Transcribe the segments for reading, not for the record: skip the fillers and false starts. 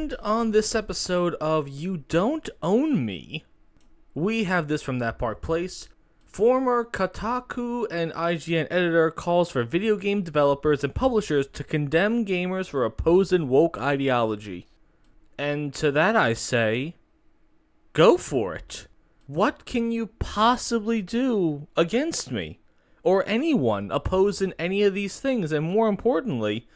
And on this episode of You Don't Own Me, we have this from That Park Place. Former Kotaku and IGN editor calls for video game developers and publishers to condemn gamers for opposing woke ideology. And to that I say, go for it. What can you possibly do against me? Or anyone opposing any of these things? And more importantly,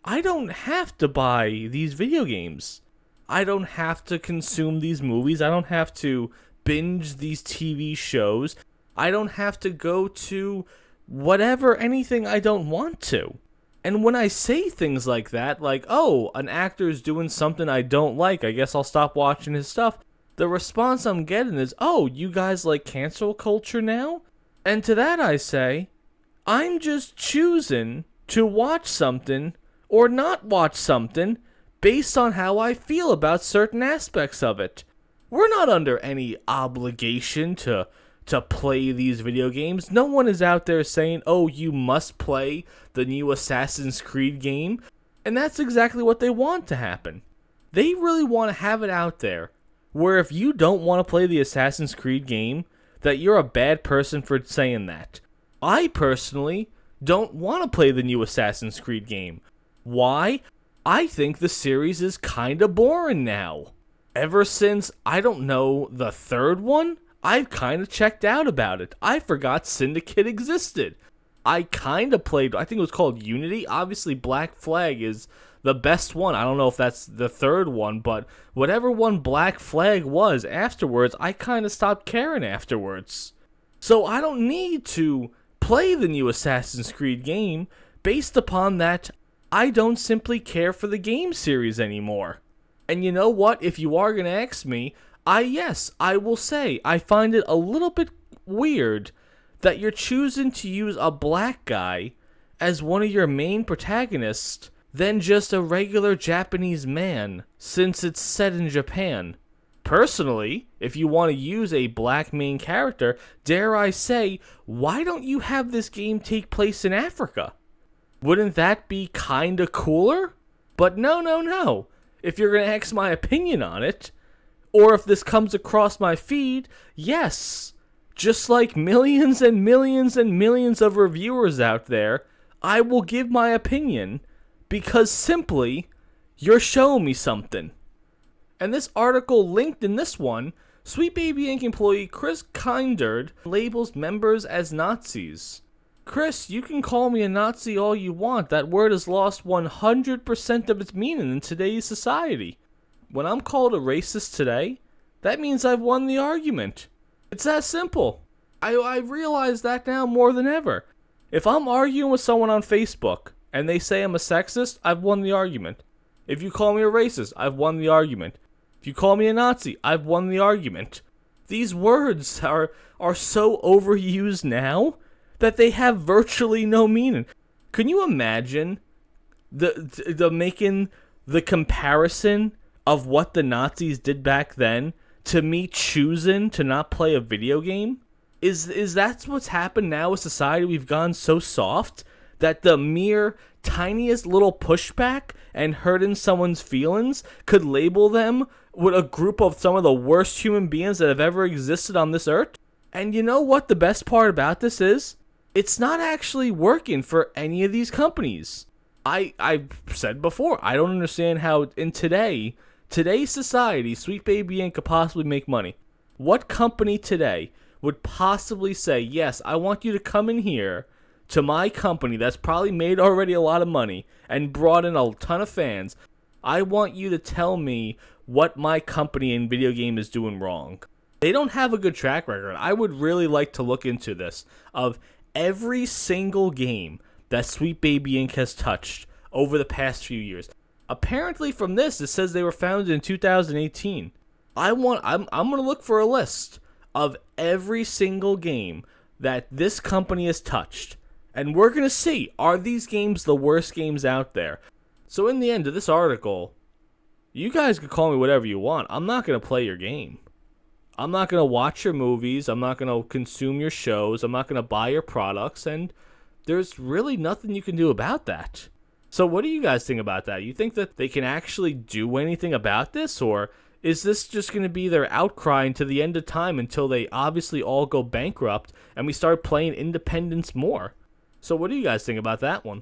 I don't have to buy these video games. I don't have to consume these movies. I don't have to binge these TV shows. I don't have to go to anything I don't want to. And when I say things like that, like, oh, an actor's doing something I don't like, I guess I'll stop watching his stuff, the response I'm getting is, oh, you guys like cancel culture now? And to that I say, I'm just choosing to watch something or not watch something based on how I feel about certain aspects of it. We're not under any obligation to play these video games. No one is out there saying, oh, you must play the new Assassin's Creed game. And that's exactly what they want to happen. They really want to have it out there where if you don't want to play the Assassin's Creed game, that you're a bad person for saying that. I personally don't want to play the new Assassin's Creed game. Why? I think the series is kinda boring now. Ever since, I don't know, the third one, I've kinda checked out about it. I forgot Syndicate existed. I kinda played, I think it was called Unity. Obviously, Black Flag is the best one. I don't know if that's the third one, but whatever one Black Flag was afterwards, I kinda stopped caring afterwards. So I don't need to play the new Assassin's Creed game based upon that I don't simply care for the game series anymore. And you know what? If you are gonna ask me, I will say, I find it a little bit weird that you're choosing to use a black guy as one of your main protagonists than just a regular Japanese man, since it's set in Japan. Personally, if you want to use a black main character, dare I say, why don't you have this game take place in Africa? Wouldn't that be kinda cooler? But no. If you're gonna ask my opinion on it, or if this comes across my feed, yes, just like millions and millions and millions of reviewers out there, I will give my opinion, because simply, you're showing me something. And this article linked in this one, Sweet Baby Inc. employee Chris Kindard labels members as Nazis. Chris, you can call me a Nazi all you want. That word has lost 100% of its meaning in today's society. When I'm called a racist today, that means I've won the argument. It's that simple. I realize that now more than ever. If I'm arguing with someone on Facebook and they say I'm a sexist, I've won the argument. If you call me a racist, I've won the argument. If you call me a Nazi, I've won the argument. These words are so overused now that they have virtually no meaning. Can you imagine the making the comparison of what the Nazis did back then to me choosing to not play a video game? Is that what's happened now with society? We've gone so soft that the mere tiniest little pushback and hurting someone's feelings could label them with a group of some of the worst human beings that have ever existed on this earth? And you know what the best part about this is? It's not actually working for any of these companies. I've said before, I don't understand how in today's society, Sweet Baby Inc. could possibly make money. What company today would possibly say, yes, I want you to come in here to my company that's probably made already a lot of money and brought in a ton of fans. I want you to tell me what my company in video game is doing wrong. They don't have a good track record. I would really like to look into this of every single game that Sweet Baby Inc. has touched over the past few years. Apparently from this, it says they were founded in 2018. I'm going to look for a list of every single game that this company has touched. And we're going to see, are these games the worst games out there? So in the end of this article, you guys can call me whatever you want. I'm not going to play your game. I'm not going to watch your movies. I'm not going to consume your shows. I'm not going to buy your products. And there's really nothing you can do about that. So what do you guys think about that? You think that they can actually do anything about this, or is this just going to be their outcry until the end of time until they obviously all go bankrupt and we start playing Independence more? So what do you guys think about that one?